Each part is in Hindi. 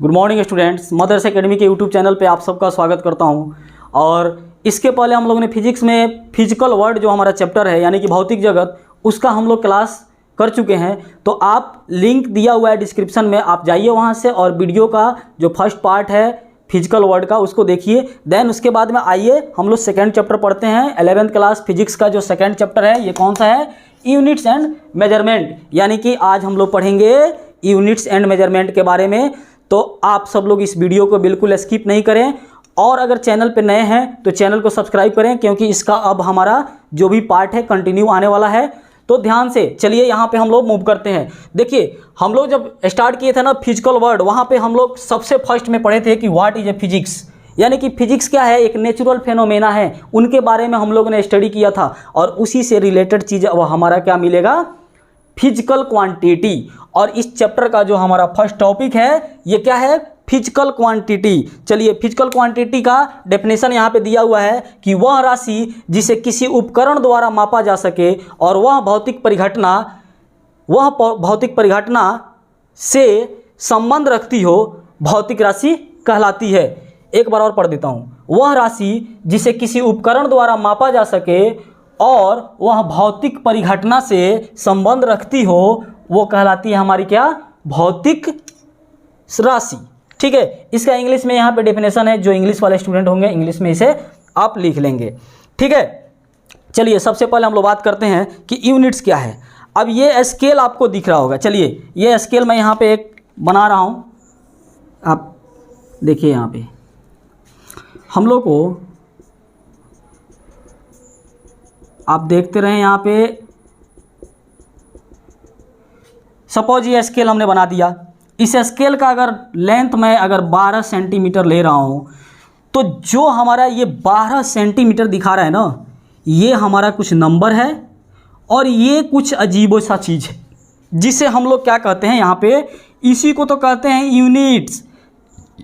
Good morning students, Mothers Academy के यूट्यूब चैनल पे आप सबका स्वागत करता हूं। और इसके पहले हम लोगों ने फिजिक्स में फिजिकल वर्ल्ड जो हमारा चैप्टर है यानी कि भौतिक जगत, उसका हम लोग क्लास कर चुके हैं। तो आप लिंक दिया हुआ है डिस्क्रिप्शन में, आप जाइए वहां से और वीडियो का जो फर्स्ट पार्ट है फिजिकल वर्ल्ड का उसको देखिए। देन उसके बाद में आइए हम लोग सेकेंड चैप्टर पढ़ते हैं। 11th क्लास फिजिक्स का जो सेकेंड चैप्टर है ये कौन सा है? Units and measurement. यानी कि आज हम लोग पढ़ेंगे यूनिट्स एंड मेजरमेंट के बारे में। तो आप सब लोग इस वीडियो को बिल्कुल स्किप नहीं करें, और अगर चैनल पे नए हैं तो चैनल को सब्सक्राइब करें, क्योंकि इसका अब हमारा जो भी पार्ट है कंटिन्यू आने वाला है। तो ध्यान से चलिए, यहाँ पे हम लोग मूव करते हैं। देखिए, हम लोग जब स्टार्ट किए थे ना फिजिकल वर्ल्ड, वहाँ पे हम लोग सबसे फर्स्ट में पढ़े थे कि व्हाट इज ए फिजिक्स, यानी कि फिजिक्स क्या है, एक नेचुरल फेनोमेना है, उनके बारे में हम लोगों ने स्टडी किया था। और उसी से रिलेटेड चीज़ अब हमारा क्या मिलेगा? Physical quantity. और इस चैप्टर का जो हमारा फर्स्ट टॉपिक है ये क्या है? Physical quantity. चलिए, फिजिकल क्वांटिटी का डेफिनेशन यहाँ पे दिया हुआ है कि वह राशि जिसे किसी उपकरण द्वारा मापा जा सके और वह भौतिक परिघटना से संबंध रखती हो, भौतिक राशि कहलाती है। एक बार और पढ़ देता हूँ। वह राशि जिसे किसी उपकरण द्वारा मापा जा सके और वह भौतिक परिघटना से संबंध रखती हो, वो कहलाती है हमारी क्या? भौतिक राशि। ठीक है, इसका इंग्लिश में यहाँ पे डेफिनेशन है। जो इंग्लिश वाले स्टूडेंट होंगे इंग्लिश में इसे आप लिख लेंगे। ठीक है, चलिए सबसे पहले हम लोग बात करते हैं कि यूनिट्स क्या है। अब ये स्केल आपको दिख रहा होगा। चलिए, ये स्केल मैं यहाँ पे एक बना रहा हूँ, आप देखिए। यहाँ पे हम लोग को आप देखते रहें। यहाँ पे सपोज ये स्केल हमने बना दिया। इस स्केल का अगर लेंथ मैं अगर 12 सेंटीमीटर ले रहा हूँ, तो जो हमारा ये 12 सेंटीमीटर दिखा रहा है ना, ये हमारा कुछ नंबर है और ये कुछ अजीबो सा चीज़ है, जिसे हम लोग क्या कहते हैं यहाँ पे? इसी को तो कहते हैं यूनिट्स,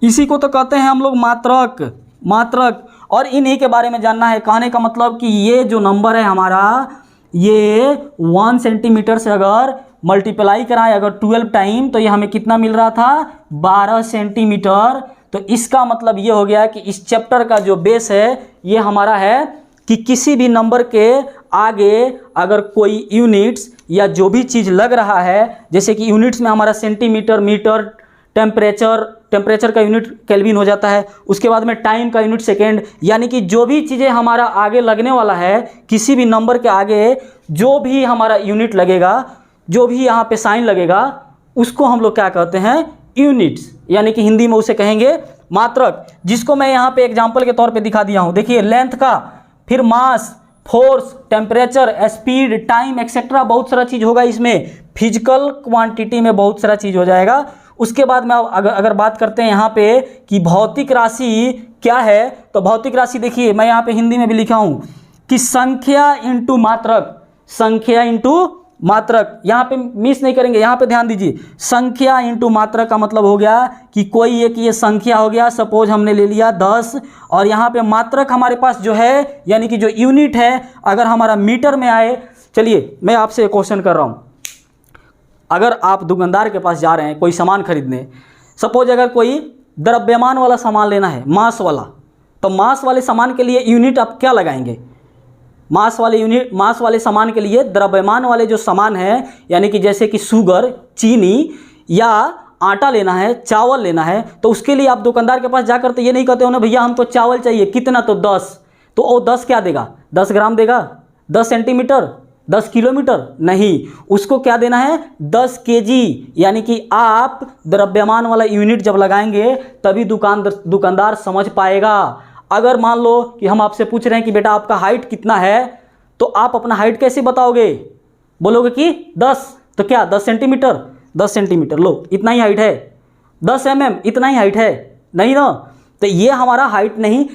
इसी को तो कहते हैं हम लोग मात्रक। और इन्हीं के बारे में जानना है। कहने का मतलब कि ये जो नंबर है हमारा, ये 1 सेंटीमीटर से अगर मल्टीप्लाई कराएं अगर 12 टाइम, तो ये हमें कितना मिल रहा था? 12 सेंटीमीटर। तो इसका मतलब ये हो गया कि इस चैप्टर का जो बेस है ये हमारा है कि किसी भी नंबर के आगे अगर कोई यूनिट्स या जो भी चीज़ लग रहा है, जैसे कि यूनिट्स में हमारा सेंटीमीटर, मीटर, टेम्परेचर का यूनिट केल्विन हो जाता है, उसके बाद में टाइम का यूनिट सेकेंड, यानी कि जो भी चीज़ें हमारा आगे लगने वाला है, किसी भी नंबर के आगे जो भी हमारा यूनिट लगेगा, जो भी यहाँ पे साइन लगेगा, उसको हम लोग क्या कहते हैं? यूनिट्स। यानी कि हिंदी में उसे कहेंगे मात्रक, जिसको मैं यहाँ पे एग्जाम्पल के तौर पे दिखा दिया हूँ। देखिए, लेंथ का, फिर mass, force, temperature, speed, time etcetera, बहुत सारा चीज़ होगा इसमें। फिजिकल क्वांटिटी में बहुत सारा चीज़ हो जाएगा। उसके बाद में अगर बात करते हैं यहाँ पे कि भौतिक राशि क्या है, तो भौतिक राशि देखिए मैं यहाँ पे हिंदी में भी लिखा हूँ कि संख्या इंटू मात्रक, संख्या इंटू मात्रक। यहाँ पे मिस नहीं करेंगे, यहाँ पे ध्यान दीजिए। संख्या इंटू मात्रक का मतलब हो गया कि कोई एक ये संख्या हो गया, सपोज हमने ले लिया 10, और यहाँ पे मात्रक हमारे पास जो है यानी कि जो यूनिट है अगर हमारा मीटर में आए। चलिए, मैं आपसे एक क्वेश्चन कर रहा हूँ। अगर आप दुकानदार के पास जा रहे हैं कोई सामान खरीदने, सपोज अगर कोई द्रव्यमान वाला सामान लेना है, मास वाला, तो मास वाले सामान के लिए यूनिट आप क्या लगाएंगे? मास वाले सामान के लिए द्रव्यमान वाले जो सामान है, यानी कि जैसे कि शुगर, चीनी या आटा लेना है, चावल लेना है, तो उसके लिए आप दुकानदार के पास जाकर तो ये नहीं कहते हो ना, भैया हमको चावल चाहिए, कितना? तो 10। तो वो 10 क्या देगा? 10 ग्राम देगा? 10 सेंटीमीटर? 10 किलोमीटर? नहीं, उसको क्या देना है? 10 केजी। यानी कि आप द्रव्यमान वाला यूनिट जब लगाएंगे तभी दुकानदार समझ पाएगा। अगर मान लो कि हम आपसे पूछ रहे हैं कि बेटा आपका हाइट कितना है, तो आप अपना हाइट कैसे बताओगे? बोलोगे कि 10, तो क्या 10 सेंटीमीटर? 10 सेंटीमीटर, लो इतना ही हाइट है। 10 mm, इतना ही हाइट है? नहीं ना। तो ये हमारा हाइट नहीं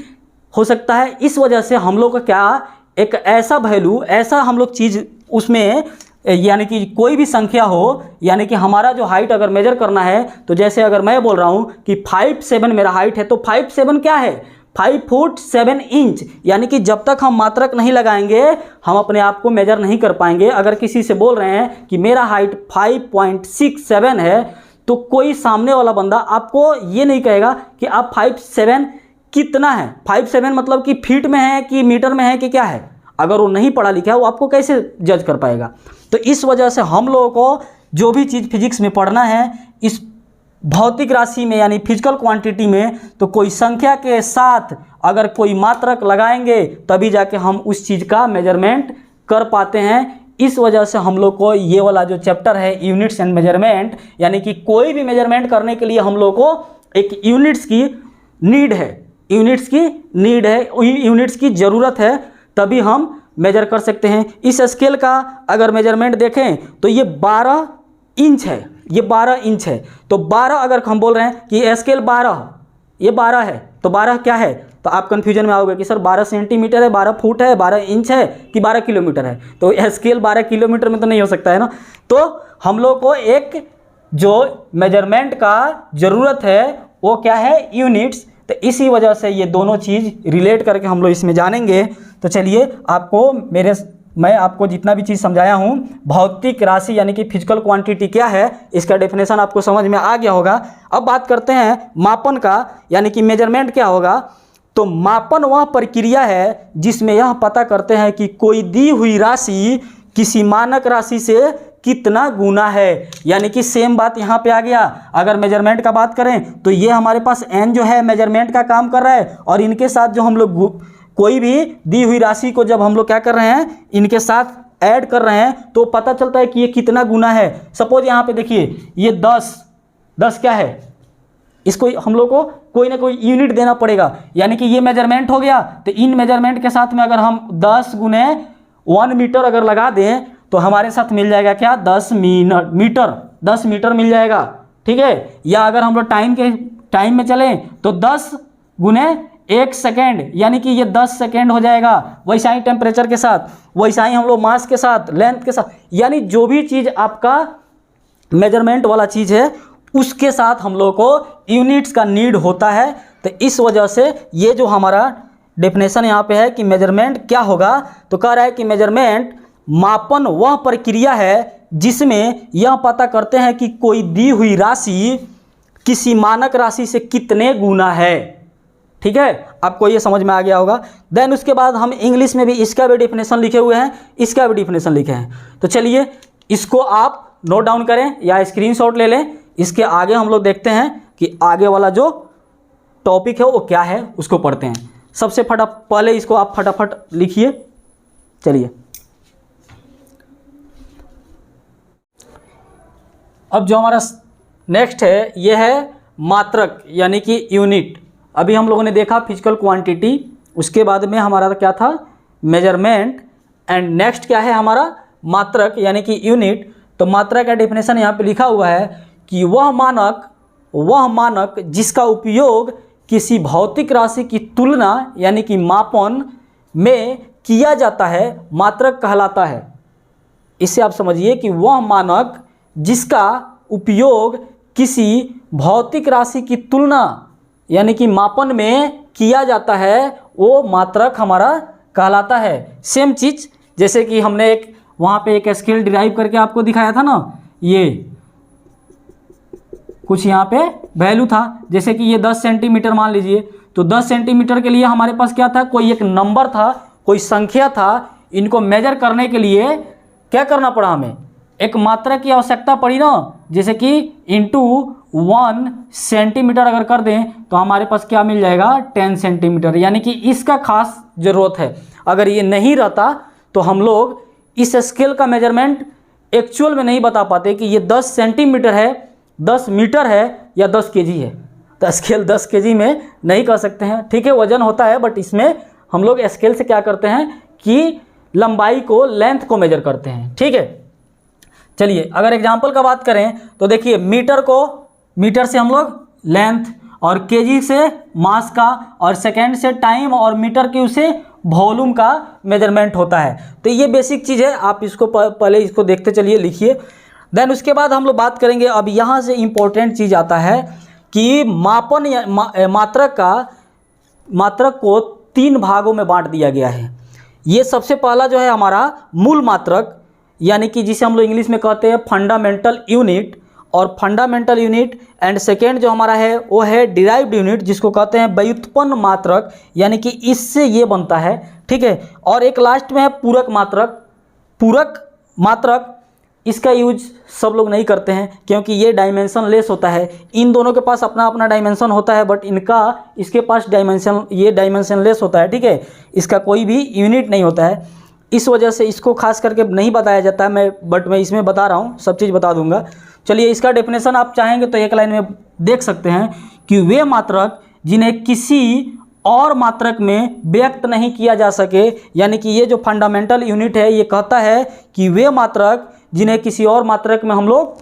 हो सकता है। इस वजह से हम लोग का क्या, एक ऐसा वैल्यू, ऐसा हम लोग चीज़ उसमें, यानी कि कोई भी संख्या हो, यानी कि हमारा जो हाइट अगर मेजर करना है, तो जैसे अगर मैं बोल रहा हूँ कि 5'7" मेरा हाइट है, तो 5'7" क्या है? 5 फुट 7 इंच। यानी कि जब तक हम मात्रक नहीं लगाएंगे हम अपने आप को मेजर नहीं कर पाएंगे। अगर किसी से बोल रहे हैं कि मेरा हाइट 5.67 है, तो कोई सामने वाला बंदा आपको ये नहीं कहेगा कि आप 5'7" कितना है, 5'7" मतलब कि फीट में है कि मीटर में है कि क्या है। अगर वो नहीं पढ़ा लिखा है वो आपको कैसे जज कर पाएगा। तो इस वजह से हम लोगों को जो भी चीज़ फिजिक्स में पढ़ना है, इस भौतिक राशि में यानी फिजिकल क्वांटिटी में, तो कोई संख्या के साथ अगर कोई मात्रक लगाएंगे तभी जाके हम उस चीज़ का मेजरमेंट कर पाते हैं। इस वजह से हम लोग को ये वाला जो चैप्टर है यूनिट्स एंड मेजरमेंट, यानी कि कोई भी मेजरमेंट करने के लिए हम लोग को एक यूनिट्स की नीड है, यूनिट्स की ज़रूरत है, तभी हम मेजर कर सकते हैं। इस स्केल का अगर मेजरमेंट देखें तो ये 12 इंच है, ये 12 इंच है। तो 12 अगर हम बोल रहे हैं कि स्केल 12, ये 12 है, तो 12 क्या है, तो आप कन्फ्यूजन में आओगे कि सर 12 सेंटीमीटर है, 12 फुट है, 12 इंच है कि 12 किलोमीटर है। तो स्केल 12 किलोमीटर में तो नहीं हो सकता है ना। तो हम लोग को एक जो मेजरमेंट का ज़रूरत है वो क्या है, यूनिट्स। तो इसी वजह से ये दोनों चीज़ रिलेट करके हम लोग इसमें जानेंगे। तो चलिए मैं आपको जितना भी चीज़ समझाया हूँ, भौतिक राशि यानी कि फिजिकल क्वांटिटी क्या है, इसका डेफिनेशन आपको समझ में आ गया होगा। अब बात करते हैं मापन का, यानी कि मेजरमेंट क्या होगा। तो मापन वह प्रक्रिया है जिसमें यह पता करते हैं कि कोई दी हुई राशि किसी मानक राशि से कितना गुना है। यानी कि सेम बात यहाँ पे आ गया। अगर मेजरमेंट का बात करें तो ये हमारे पास n जो है मेजरमेंट का काम कर रहा है, और इनके साथ जो हम लोग कोई भी दी हुई राशि को जब हम लोग क्या कर रहे हैं, इनके साथ ऐड कर रहे हैं, तो पता चलता है कि ये कितना गुना है। सपोज यहाँ पे देखिए ये 10 क्या है, इसको हम लोग को कोई ना कोई यूनिट देना पड़ेगा। यानी कि ये मेजरमेंट हो गया, तो इन मेजरमेंट के साथ में अगर हम 10 गुने 1 मीटर अगर लगा दें तो हमारे साथ मिल जाएगा क्या, 10 मीटर मिल जाएगा। ठीक है। या अगर हम लोग टाइम में चलें तो 10 गुने 1 सेकेंड, यानी कि ये 10 सेकेंड हो जाएगा। वैसा ही टेम्परेचर के साथ, वैसा ही हम लोग मास के साथ, लेंथ के साथ, यानी जो भी चीज़ आपका मेजरमेंट वाला चीज़ है उसके साथ हम लोग को यूनिट्स का नीड होता है। तो इस वजह से ये जो हमारा डेफिनेशन यहाँ पे है कि मेजरमेंट क्या होगा, तो कह रहा है कि मेजरमेंट मापन वह प्रक्रिया है जिसमें यह पता करते हैं कि कोई दी हुई राशि किसी मानक राशि से कितने गुना है। ठीक है, आपको ये समझ में आ गया होगा। देन उसके बाद हम इंग्लिश में भी इसका भी डेफिनेशन लिखे हुए हैं, इसका भी डेफिनेशन लिखे हैं। तो चलिए इसको आप नोट डाउन करें या स्क्रीनशॉट ले लें। इसके आगे हम लोग देखते हैं कि आगे वाला जो टॉपिक है वो क्या है, उसको पढ़ते हैं। सबसे पहले इसको आप फटाफट लिखिए। चलिए अब जो हमारा नेक्स्ट है ये है मात्रक यानी कि यूनिट। अभी हम लोगों ने देखा फिजिकल क्वांटिटी, उसके बाद में हमारा क्या था, मेजरमेंट, एंड नेक्स्ट क्या है हमारा मात्रक यानी कि यूनिट। तो मात्रा का डेफिनेशन यहाँ पे लिखा हुआ है कि वह मानक जिसका उपयोग किसी भौतिक राशि की तुलना यानी कि मापन में किया जाता है मात्रक कहलाता है। इससे आप समझिए कि वह मानक जिसका उपयोग किसी भौतिक राशि की तुलना यानी कि मापन में किया जाता है वो मात्रक हमारा कहलाता है। सेम चीज़ जैसे कि हमने वहाँ पे एक स्केल डिराइव करके आपको दिखाया था ना, ये कुछ यहाँ पे वैल्यू था, जैसे कि ये 10 सेंटीमीटर मान लीजिए। तो 10 सेंटीमीटर के लिए हमारे पास क्या था, कोई एक नंबर था, कोई संख्या था। इनको मेजर करने के लिए क्या करना पड़ा, हमें एक मात्रा की आवश्यकता पड़ी ना, जैसे कि इंटू 1 सेंटीमीटर अगर कर दें तो हमारे पास क्या मिल जाएगा, 10 सेंटीमीटर। यानी कि इसका खास ज़रूरत है। अगर ये नहीं रहता तो हम लोग इस स्केल का मेजरमेंट एक्चुअल में नहीं बता पाते कि ये 10 सेंटीमीटर है, 10 मीटर है या 10 केजी है। तो स्केल 10 केजी में नहीं कर सकते हैं। ठीक है, वजन होता है, बट इसमें हम लोग स्केल से क्या करते हैं कि लंबाई को, लेंथ को मेजर करते हैं। ठीक है, चलिए अगर एग्जांपल का बात करें तो देखिए मीटर से हम लोग लेंथ, और केजी से मास का, और सेकेंड से टाइम, और मीटर की उसे वॉल्यूम का मेजरमेंट होता है। तो ये बेसिक चीज़ है, आप इसको पहले इसको देखते चलिए, लिखिए। देन उसके बाद हम लोग बात करेंगे, अब यहाँ से इम्पोर्टेंट चीज़ आता है कि मापन या मात्रक को 3 भागों में बांट दिया गया है। ये सबसे पहला जो है हमारा मूल मात्रक, यानी कि जिसे हम लोग इंग्लिश में कहते हैं फंडामेंटल यूनिट, और फंडामेंटल यूनिट, एंड सेकेंड जो हमारा है वो है डिराइव्ड यूनिट, जिसको कहते हैं व्युत्पन्न मात्रक, यानी कि इससे ये बनता है, ठीक है। और एक लास्ट में है पूरक मात्रक। पूरक मात्रक इसका यूज सब लोग नहीं करते हैं क्योंकि ये डायमेंशन लेस होता है। इन दोनों के पास अपना अपना डायमेंशन होता है, बट इसके पास ये डायमेंशन लेस होता है, ठीक है। इसका कोई भी यूनिट नहीं होता है, इस वजह से इसको खास करके नहीं बताया जाता है। बट मैं इसमें बता रहा हूँ, सब चीज़ बता दूंगा। चलिए इसका डेफिनेशन आप चाहेंगे तो एक लाइन में देख सकते हैं कि वे मात्रक जिन्हें किसी और मात्रक में व्यक्त नहीं किया जा सके, यानी कि ये जो फंडामेंटल यूनिट है ये कहता है कि वे मात्रक जिन्हें किसी और मात्रक में हम लोग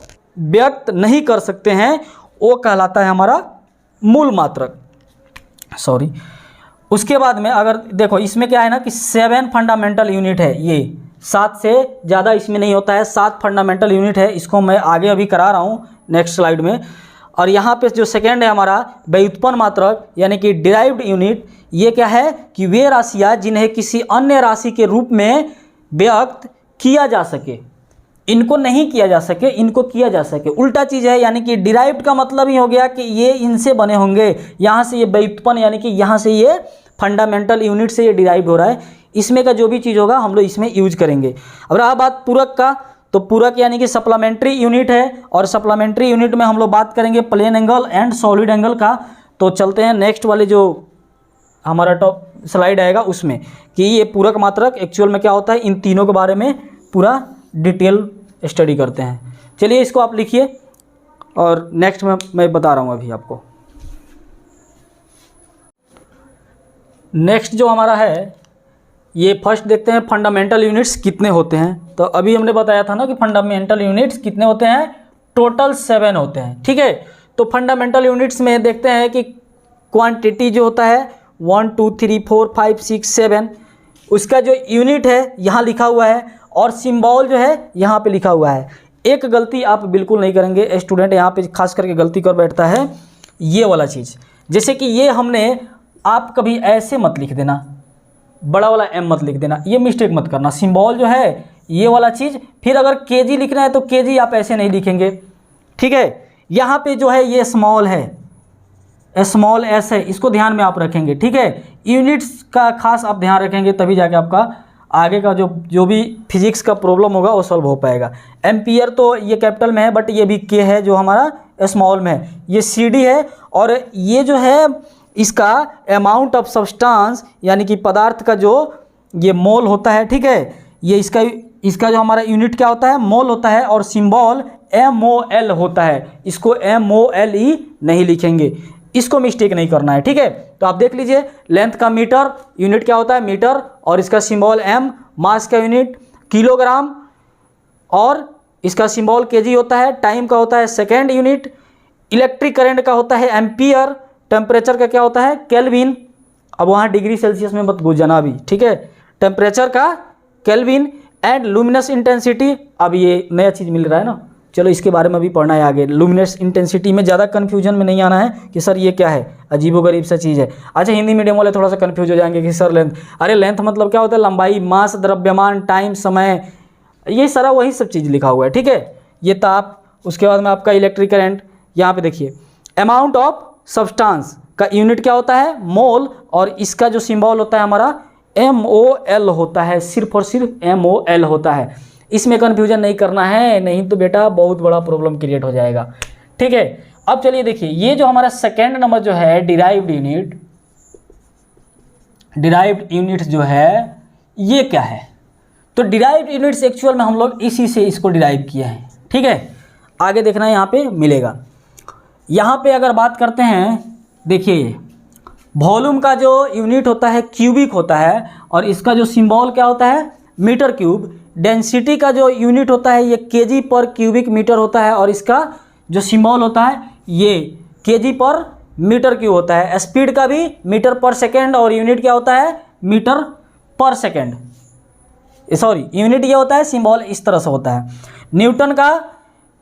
व्यक्त नहीं कर सकते हैं वो कहलाता है हमारा मूल मात्रक। सॉरी, उसके बाद में अगर देखो इसमें क्या है ना कि 7 फंडामेंटल यूनिट है, ये 7 से ज़्यादा इसमें नहीं होता है, 7 फंडामेंटल यूनिट है। इसको मैं आगे अभी करा रहा हूँ नेक्स्ट स्लाइड में। और यहाँ पे जो सेकेंड है हमारा व्युत्पन्न मात्रक यानी कि डिराइव्ड यूनिट, ये क्या है कि वे राशियाँ जिन्हें किसी अन्य राशि के रूप में व्यक्त किया जा सके, इनको नहीं किया जा सके, इनको किया जा सके, उल्टा चीज़ है। यानी कि डिराइव्ड का मतलब ही हो गया कि ये इनसे बने होंगे, यहाँ से ये व्युत्पन्न यानी कि यहाँ से ये फंडामेंटल यूनिट से ये डिराइव्ड हो रहा है। इसमें का जो भी चीज़ होगा हम लोग इसमें यूज करेंगे। अब रहा बात पूरक का, तो पूरक यानी कि सप्लीमेंट्री यूनिट है, और सप्लीमेंट्री यूनिट में हम लोग बात करेंगे plane angle and solid angle का। तो चलते हैं नेक्स्ट वाले जो हमारा टॉप स्लाइड आएगा उसमें कि ये पूरक मात्रक एक्चुअल में क्या होता है, इन तीनों के बारे में पूरा डिटेल स्टडी करते हैं। चलिए इसको आप लिखिए और नेक्स्ट में मैं बता रहा हूँ अभी आपको। नेक्स्ट जो हमारा है ये फर्स्ट देखते हैं फंडामेंटल यूनिट्स कितने होते हैं। तो अभी हमने बताया था ना कि फंडामेंटल यूनिट्स कितने होते हैं, टोटल 7 होते हैं, ठीक है। तो फंडामेंटल यूनिट्स में देखते हैं कि क्वांटिटी जो होता है 1 2 3 4 5 6 7, उसका जो यूनिट है यहाँ लिखा हुआ है और सिंबल जो है यहाँ पे लिखा हुआ है। एक गलती आप बिल्कुल नहीं करेंगे, स्टूडेंट यहाँ पे खास करके गलती कर बैठता है ये वाला चीज़, जैसे कि ये हमने, आप कभी ऐसे मत लिख देना, बड़ा वाला M मत लिख देना, ये मिस्टेक मत करना। सिंबल जो है ये वाला चीज़, फिर अगर केजी लिखना है तो केजी आप ऐसे नहीं लिखेंगे, ठीक है। यहाँ पे जो है ये स्मॉल है, स्मॉल s है, इसको ध्यान में आप रखेंगे, ठीक है। यूनिट्स का खास आप ध्यान रखेंगे तभी जाके आपका आगे का जो भी फिजिक्स का प्रॉब्लम होगा वो सॉल्व हो पाएगा। एम्पियर तो ये कैपिटल में है, बट ये भी के है जो हमारा स्मॉल में है, ये CD है। और ये जो है इसका अमाउंट ऑफ सब्सटेंस यानी कि पदार्थ का जो ये मोल होता है, ठीक है। ये इसका जो हमारा यूनिट क्या होता है, मोल होता है, और सिंबल MOL होता है। इसको MOLE नहीं लिखेंगे, इसको मिस्टेक नहीं करना है, ठीक है। तो आप देख लीजिए लेंथ का मीटर, यूनिट क्या होता है मीटर, और इसका सिंबल M, मास का यूनिट किलोग्राम, और इसका सिंबल केजी होता है, टाइम का होता है सेकेंड यूनिट, इलेक्ट्रिक करंट का होता है एम्पियर, टेम्परेचर का क्या होता है केल्विन, अब वहाँ डिग्री सेल्सियस में मत घुस जाना अभी, ठीक है। टेम्परेचर का केल्विन, एंड लुमिनस इंटेंसिटी, अब ये नया चीज़ मिल रहा है ना, चलो इसके बारे में भी पढ़ना है आगे। लुमिनस इंटेंसिटी में ज़्यादा कन्फ्यूजन में नहीं आना है कि सर ये क्या है, अजीबोगरीब सा चीज़ है। अच्छा हिंदी मीडियम वाले थोड़ा सा कन्फ्यूज हो जाएंगे कि सर लेंथ, अरे लेंथ मतलब क्या होता है, लंबाई, मास, द्रव्यमान, टाइम, समय, ये सारा वही सब चीज़ लिखा हुआ है, ठीक है। ये ताप, उसके बाद में आपका इलेक्ट्रिक करंट, यहाँ पे देखिए अमाउंट ऑफ सब्सटेंस का यूनिट क्या होता है मोल, और इसका जो सिंबल होता है हमारा MOL होता है, सिर्फ और सिर्फ MOL होता है। इसमें कन्फ्यूजन नहीं करना है, नहीं तो बेटा बहुत बड़ा प्रॉब्लम क्रिएट हो जाएगा, ठीक है। अब चलिए देखिए ये जो हमारा सेकेंड नंबर जो है डिराइव्ड यूनिट जो है ये क्या है, तो डिराइव्ड यूनिट्स एक्चुअल में हम लोग इसी से इसको डिराइव किए हैं, ठीक है। आगे देखना यहाँ पे मिलेगा। यहाँ पे अगर बात करते हैं, देखिए वॉल्यूम का जो यूनिट होता है क्यूबिक होता है, और इसका जो सिंबल क्या होता है मीटर क्यूब। डेंसिटी का जो यूनिट होता है ये केजी पर क्यूबिक मीटर होता है, और इसका जो सिंबल होता है ये केजी पर मीटर क्यूब होता है। स्पीड का भी मीटर पर सेकेंड, और यूनिट क्या होता है मीटर पर सेकेंड, सॉरी यूनिट ये होता है, सिंबल इस तरह से होता है। न्यूटन का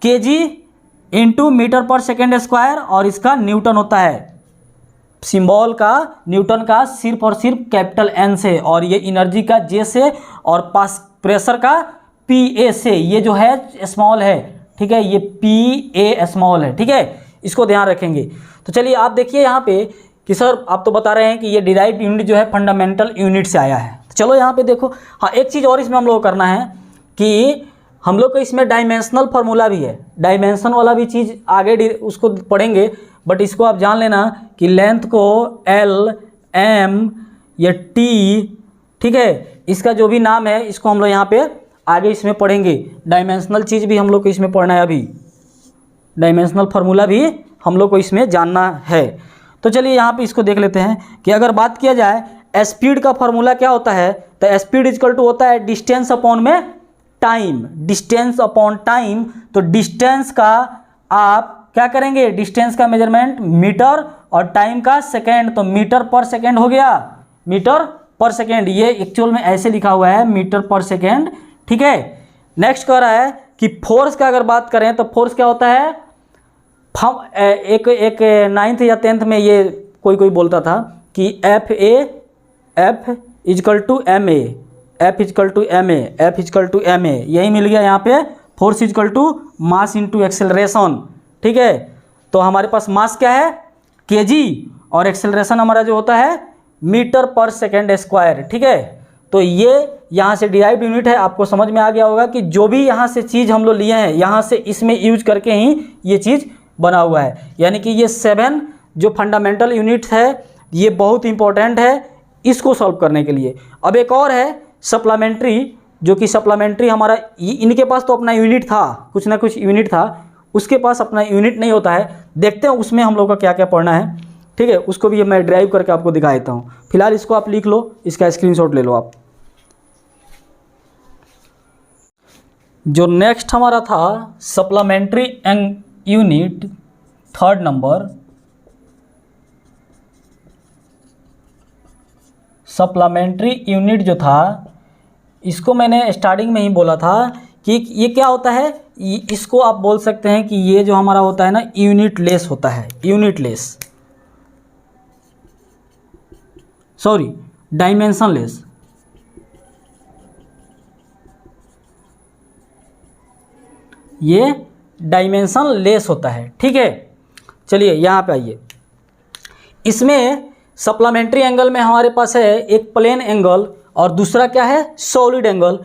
केजी इंटू मीटर पर सेकेंड स्क्वायर, और इसका न्यूटन होता है, सिंबल का न्यूटन का सिर्फ और सिर्फ कैपिटल N से, और ये एनर्जी का J से, और पास प्रेशर का PA से, ये जो है स्मॉल है ठीक है, ये PA स्मॉल है, ठीक है, इसको ध्यान रखेंगे। तो चलिए आप देखिए यहाँ पे कि सर आप तो बता रहे हैं कि ये डिराइव्ड यूनिट जो है फंडामेंटल यूनिट से आया है। तो चलो यहाँ पे देखो, हाँ एक चीज़ और इसमें हम लोग को करना है कि हम लोग को इसमें डायमेंशनल फार्मूला भी है, डायमेंशन वाला भी चीज़ आगे उसको पढ़ेंगे, बट इसको आप जान लेना कि लेंथ को L, M या T, ठीक है, इसका जो भी नाम है इसको हम लोग यहाँ पे आगे इसमें पढ़ेंगे। डायमेंशनल चीज़ भी हम लोग को इसमें पढ़ना है, अभी डायमेंशनल फार्मूला भी हम लोग को इसमें जानना है। तो चलिए यहाँ पे इसको देख लेते हैं कि अगर बात किया जाए स्पीड का फार्मूला क्या होता है, तो स्पीड इक्वल टू होता है डिस्टेंस अपॉन में टाइम, डिस्टेंस अपॉन टाइम। तो डिस्टेंस का आप क्या करेंगे, डिस्टेंस का मेजरमेंट मीटर और टाइम का सेकेंड, तो मीटर पर सेकेंड हो गया, मीटर पर सेकेंड, ये एक्चुअल में ऐसे लिखा हुआ है मीटर पर सेकेंड, ठीक है। नेक्स्ट कह रहा है कि फोर्स का अगर बात करें तो फोर्स क्या होता है, एक 9th या 10th में ये कोई बोलता था कि F equal to MA, F equal to MA, F equal to MA, यही मिल गया यहाँ पे, force equal to mass into acceleration, ठीक है। तो हमारे पास मास क्या है kg और एक्सेलरेशन हमारा जो होता है मीटर पर सेकेंड स्क्वायर, ठीक है। तो ये यहाँ से डिराइव्ड यूनिट है, आपको समझ में आ गया होगा कि जो भी यहाँ से चीज़ हम लोग लिए हैं यहाँ से इसमें यूज करके ही ये चीज़ बना हुआ है। यानी कि ये 7 जो फंडामेंटल यूनिट्स है ये बहुत इंपॉर्टेंट है इसको सॉल्व करने के लिए। अब एक और है सप्लीमेंट्री, जो कि सप्लीमेंट्री हमारा इनके पास तो अपना यूनिट था, कुछ ना कुछ यूनिट था, उसके पास अपना यूनिट नहीं होता है। देखते हैं उसमें हम लोग का क्या क्या पढ़ना है, ठीक है, उसको भी मैं ड्राइव करके आपको दिखा देता हूँ। फिलहाल इसको आप लिख लो, इसका स्क्रीनशॉट ले लो आप। जो नेक्स्ट हमारा था supplementary unit 3rd number, supplementary unit जो था इसको मैंने स्टार्टिंग में ही बोला था कि ये क्या होता है, इसको आप बोल सकते हैं कि ये जो हमारा होता है ना यूनिट लेस होता है, unit less, sorry dimension less, ये डायमेंशन लेस होता है, ठीक है। चलिए यहाँ पे आइए, इसमें सप्लीमेंट्री एंगल में हमारे पास है एक प्लेन एंगल और दूसरा क्या है सॉलिड एंगल,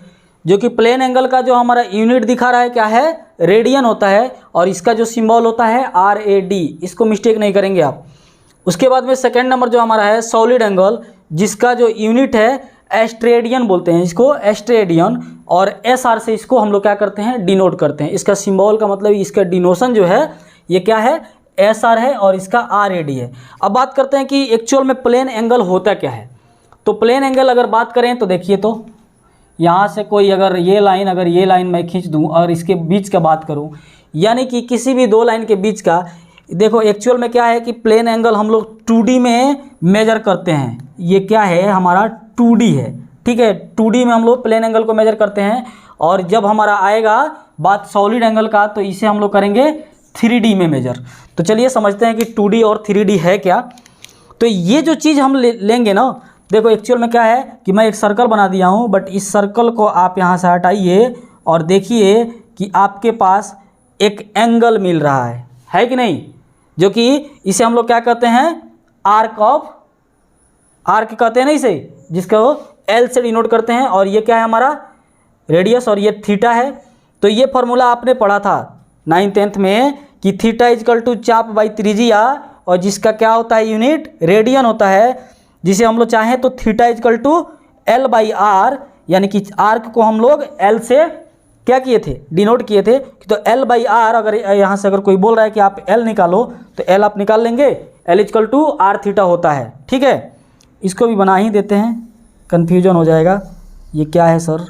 जो कि प्लेन एंगल का जो हमारा यूनिट दिखा रहा है क्या है रेडियन होता है, और इसका जो सिंबल होता है RAD, इसको मिस्टेक नहीं करेंगे आप। उसके बाद में सेकेंड नंबर जो हमारा है सॉलिड एंगल, जिसका जो यूनिट है एस्ट्रेडियन बोलते हैं इसको, एस्ट्रेडियन, और SR से इसको हम लोग क्या करते हैं डिनोट करते हैं। इसका सिंबल का मतलब इसका डिनोशन जो है ये क्या है SR है और इसका RAD है। अब बात करते हैं कि एक्चुअल में प्लेन एंगल होता क्या है। तो प्लेन एंगल अगर बात करें तो देखिए, तो यहाँ से कोई अगर ये लाइन मैं खींच दूँ और इसके बीच का बात करूँ, यानी कि किसी भी दो लाइन के बीच का, देखो एक्चुअल में क्या है कि प्लेन एंगल हम लोग 2D में मेजर करते हैं, ये क्या है हमारा 2D है, ठीक है, 2D में हम लोग प्लेन एंगल को मेजर करते हैं। और जब हमारा आएगा बात सॉलिड एंगल का तो इसे हम लोग करेंगे 3D में मेजर। तो चलिए समझते हैं कि 2D और 3D है क्या। तो ये जो चीज़ हम लेंगे ना, देखो एक्चुअल में क्या है कि मैं एक सर्कल बना दिया हूँ, बट इस सर्कल को आप यहाँ से हटाइए और देखिए कि आपके पास एक एंगल मिल रहा है कि नहीं, जो कि इसे हम लोग क्या कहते हैं आर्क कहते हैं ना इसे, जिसको L से डिनोट करते हैं, और ये क्या है हमारा रेडियस और ये थीटा है। तो ये फार्मूला आपने पढ़ा था 9th 10th में कि थीटा इजकल टू चाप बाई त्रिज्या, और जिसका क्या होता है यूनिट रेडियन होता है, जिसे हम लोग चाहें तो theta equal to L by R, यानी कि आर्क को हम लोग L से क्या किए थे डिनोट किए थे। तो L बाई R, अगर यहाँ से अगर कोई बोल रहा है कि आप L निकालो तो L आप निकाल लेंगे, L equal to R theta होता है, ठीक है। इसको भी बना ही देते हैं, कन्फ्यूजन हो जाएगा, ये क्या है सर,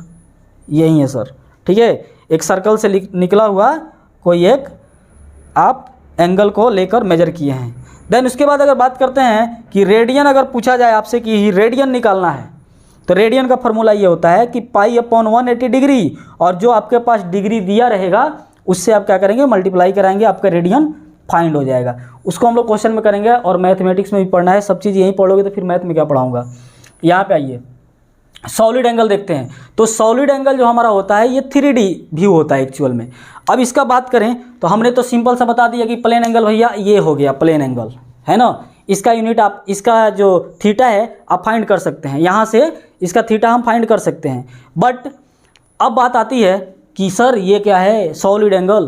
यही है सर, ठीक है। एक सर्कल से निकला हुआ कोई एक आप एंगल को लेकर मेजर किए हैं। देन उसके बाद अगर बात करते हैं कि रेडियन, अगर पूछा जाए आपसे कि रेडियन निकालना है, तो रेडियन का फॉर्मूला ये होता है कि π/180 डिग्री, और जो आपके पास डिग्री दिया रहेगा उससे आप क्या करेंगे मल्टीप्लाई कराएंगे, आपका रेडियन फाइंड हो जाएगा। उसको हम लोग क्वेश्चन में करेंगे और मैथमेटिक्स में भी पढ़ना है, सब चीज़ यहीं पढ़ोगे तो फिर मैथ में क्या पढ़ाऊँगा। यहाँ पे आइए, सॉलिड एंगल देखते हैं तो सॉलिड एंगल जो हमारा होता है ये 3D व्यू होता है एक्चुअल में। अब इसका बात करें तो हमने तो सिंपल सा बता दिया कि प्लेन एंगल भैया ये हो गया प्लेन एंगल, है ना। इसका यूनिट आप, इसका जो थीटा है आप फाइंड कर सकते हैं, यहाँ से इसका थीटा हम फाइंड कर सकते हैं। बट अब बात आती है कि सर ये क्या है सॉलिड एंगल।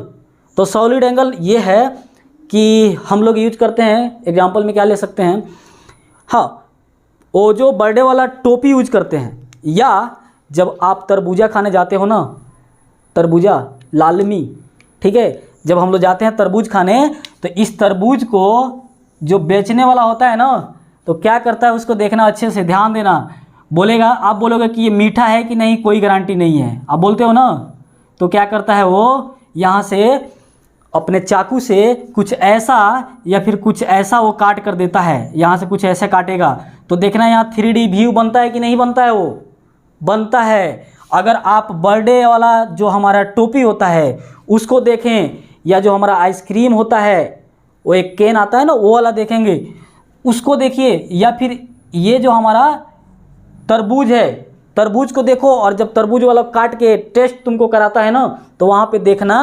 तो सॉलिड एंगल ये है कि हम लोग यूज करते हैं, एग्जांपल में क्या ले सकते हैं, हाँ वो जो बर्थडे वाला टोपी यूज करते हैं, या जब आप तरबूजा खाने जाते हो ना, तरबूजा लालमी, ठीक है, जब हम लोग जाते हैं तरबूज खाने तो इस तरबूज को जो बेचने वाला होता है ना तो क्या करता है उसको देखना, अच्छे से ध्यान देना, बोलेगा, आप बोलोगे कि ये मीठा है कि नहीं कोई गारंटी नहीं है, आप बोलते हो ना, तो क्या करता है वो यहाँ से अपने चाकू से कुछ ऐसा या फिर कुछ ऐसा वो काट कर देता है, यहाँ से कुछ ऐसे काटेगा तो देखना यहाँ 3D व्यू बनता है कि नहीं बनता है, वो बनता है। अगर आप बर्थडे वाला जो हमारा टोपी होता है उसको देखें, या जो हमारा आइसक्रीम होता है वो एक केन आता है ना वो वाला देखेंगे उसको देखिए, या फिर ये जो हमारा तरबूज है, तरबूज को देखो, और जब तरबूज वाला काट के टेस्ट तुमको कराता है ना तो वहाँ पे देखना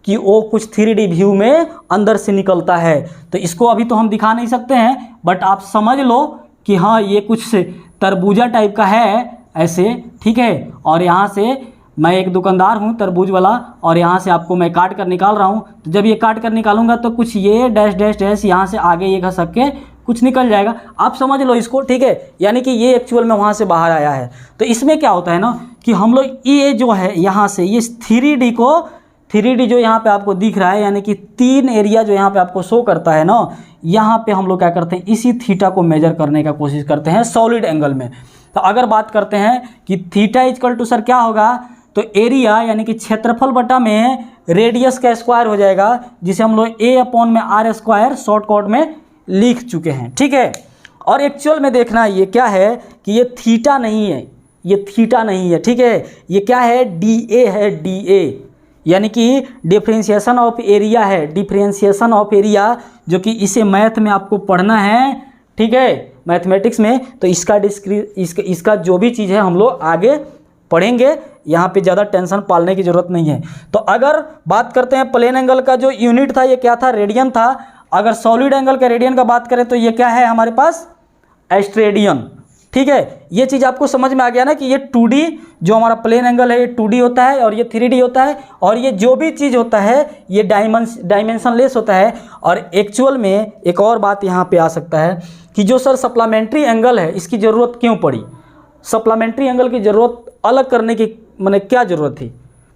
कि वो कुछ 3D व्यू में अंदर से निकलता है। तो इसको अभी तो हम दिखा नहीं सकते हैं, बट आप समझ लो कि हाँ ये कुछ तरबूजा टाइप का है ऐसे, ठीक है। और यहाँ से मैं एक दुकानदार हूँ तरबूज वाला, और यहाँ से आपको मैं काट कर निकाल रहा हूँ, तो जब ये काट कर निकालूंगा तो कुछ ये डैश डैश डैश यहाँ से आगे ये घसक के कुछ निकल जाएगा, आप समझ लो इसको, ठीक है। यानी कि ये एक्चुअल में वहाँ से बाहर आया है। तो इसमें क्या होता है ना कि हम लोग ये जो है यहाँ से ये 3D को, 3D जो यहाँ पे आपको दिख रहा है, यानी कि 3 एरिया जो यहाँ पे आपको शो करता है ना, यहाँ पे हम लोग क्या करते हैं इसी थीटा को मेजर करने का कोशिश करते हैं सॉलिड एंगल में। तो अगर बात करते हैं कि थीटा इक्वल टू सर क्या होगा, तो एरिया यानी कि क्षेत्रफल बटा में रेडियस का स्क्वायर हो जाएगा, जिसे हम लोग A/r² शॉर्टकट में लिख चुके हैं, ठीक है। और एक्चुअल में देखना ये क्या है कि ये थीटा नहीं है, ये थीटा नहीं है, ठीक है, ये क्या है DA है, DA यानी कि डिफरेंशिएशन ऑफ एरिया है, डिफरेंशिएशन ऑफ एरिया, जो कि इसे मैथ में आपको पढ़ना है, ठीक है, मैथमेटिक्स में। तो इसका जो भी चीज़ है हम लोग आगे पढ़ेंगे, यहाँ पे ज़्यादा टेंशन पालने की ज़रूरत नहीं है। तो अगर बात करते हैं प्लेन एंगल का जो यूनिट था ये क्या था, रेडियन था। अगर सॉलिड एंगल के रेडियन का बात करें तो ये क्या है हमारे पास, एस्ट्रेडियन, ठीक है। ये चीज़ आपको समझ में आ गया ना कि ये 2D जो हमारा प्लेन एंगल है ये 2D होता है और ये 3D होता है, और ये जो भी चीज़ होता है ये डायमेंशन लेस होता है। और एक्चुअल में एक और बात यहाँ पे आ सकता है कि जो सर सप्लीमेंट्री एंगल है इसकी ज़रूरत क्यों पड़ी, सप्लीमेंट्री एंगल की ज़रूरत अलग करने की मैंने क्या ज़रूरत थी,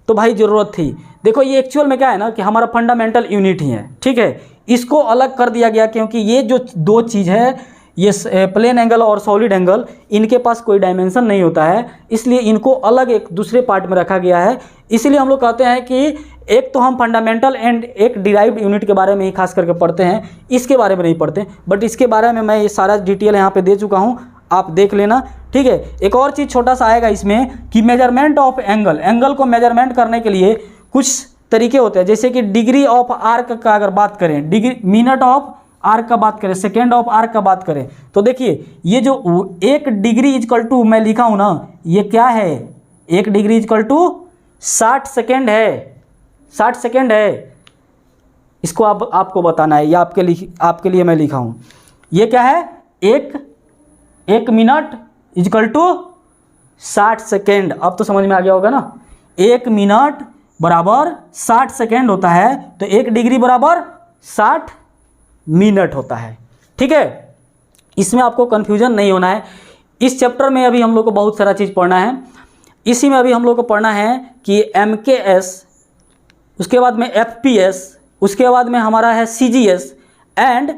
तो भाई ज़रूरत थी, देखो ये एक्चुअल में क्या है ना कि हमारा फंडामेंटल यूनिट ही है, ठीक है। इसको अलग कर दिया गया क्योंकि ये जो दो चीज़ है, ये प्लेन एंगल और सॉलिड एंगल, इनके पास कोई डायमेंशन नहीं होता है, इसलिए इनको अलग एक दूसरे पार्ट में रखा गया है। इसीलिए हम लोग कहते हैं कि एक तो हम फंडामेंटल एंड एक डिराइव्ड यूनिट के बारे में ही खास करके पढ़ते हैं, इसके बारे में नहीं पढ़ते, बट इसके बारे में मैं ये सारा डिटेल यहाँ पे दे चुका हूँ, आप देख लेना, ठीक है। एक और चीज़ छोटा सा आएगा इसमें कि मेजरमेंट ऑफ एंगल, एंगल को मेजरमेंट करने के लिए कुछ तरीके होते हैं, जैसे कि डिग्री ऑफ आर्क का अगर बात करें, डिग्री मिनट ऑफ आर्क का बात करें, सेकेंड ऑफ आर्क का बात करें, तो देखिए ये जो 1 डिग्री इक्वल टू मैं लिखा हूँ ना, ये क्या है, 1 डिग्री इक्वल टू 60 सेकेंड है, 60 सेकेंड है। इसको आपको बताना है, ये आपके लिए मैं लिखा हूँ, ये क्या है, एक मिनट इक्वल टू 60 सेकेंड। अब तो समझ में आ गया होगा ना, 1 मिनट बराबर 60 सेकेंड होता है, तो 1 डिग्री बराबर 60 मिनट होता है, ठीक है। इसमें आपको कन्फ्यूजन नहीं होना है। इस चैप्टर में अभी हम लोग को बहुत सारा चीज़ पढ़ना है, इसी में अभी हम लोग को पढ़ना है कि MKS, उसके बाद में FPS, उसके बाद में हमारा है CGS, एंड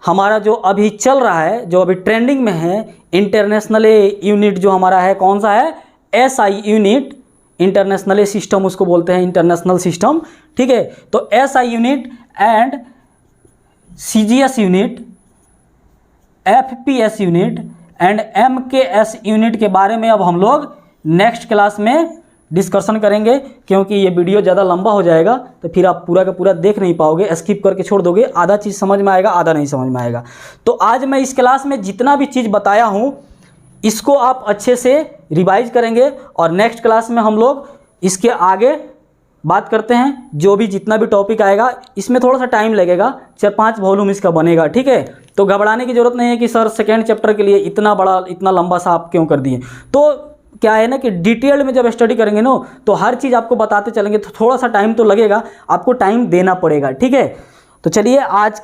हमारा जो अभी चल रहा है, जो अभी ट्रेंडिंग में है, इंटरनेशनल यूनिट जो हमारा है, कौन सा है, SI यूनिट, इंटरनेशनल सिस्टम उसको बोलते हैं, इंटरनेशनल सिस्टम, ठीक है। तो SI unit and CGS unit, FPS unit and MKS unit के बारे में अब हम लोग नेक्स्ट क्लास में डिस्कशन करेंगे, क्योंकि ये वीडियो ज़्यादा लंबा हो जाएगा तो फिर आप पूरा का पूरा देख नहीं पाओगे, स्किप करके छोड़ दोगे, आधा चीज़ समझ में आएगा, आधा नहीं समझ में आएगा। तो आज मैं इस क्लास में जितना भी चीज़ बताया हूँ इसको आप अच्छे से रिवाइज करेंगे और नेक्स्ट क्लास में हम लोग इसके आगे बात करते हैं। जो भी जितना भी टॉपिक आएगा इसमें थोड़ा सा टाइम लगेगा, 4-5 वॉल्यूम इसका बनेगा, ठीक है। तो घबराने की ज़रूरत नहीं है कि सर सेकेंड चैप्टर के लिए इतना बड़ा इतना लंबा सा आप क्यों कर दिए। तो क्या है ना कि डिटेल में जब स्टडी करेंगे ना तो हर चीज़ आपको बताते चलेंगे, तो थोड़ा सा टाइम तो लगेगा, आपको टाइम देना पड़ेगा, ठीक है। तो चलिए आज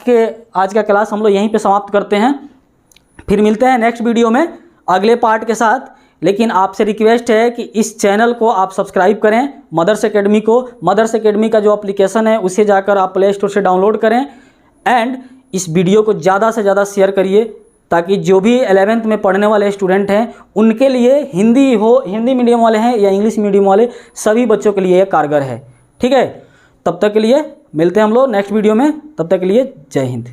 का क्लास हम लोग यहीं पे समाप्त करते हैं, फिर मिलते हैं नेक्स्ट वीडियो में अगले पार्ट के साथ। लेकिन आपसे रिक्वेस्ट है कि इस चैनल को आप सब्सक्राइब करें, मदर्स एकेडमी को। मदर्स एकेडमी का जो एप्लीकेशन है उसे जाकर आप प्ले स्टोर से डाउनलोड करें एंड इस वीडियो को ज़्यादा से ज़्यादा शेयर करिए, ताकि जो भी 11th में पढ़ने वाले स्टूडेंट हैं उनके लिए हिंदी मीडियम वाले हैं या इंग्लिश मीडियम वाले, सभी बच्चों के लिए ये कारगर है, ठीक है। तब तक के लिए मिलते हैं हम लोग नेक्स्ट वीडियो में, तब तक के लिए जय हिंद।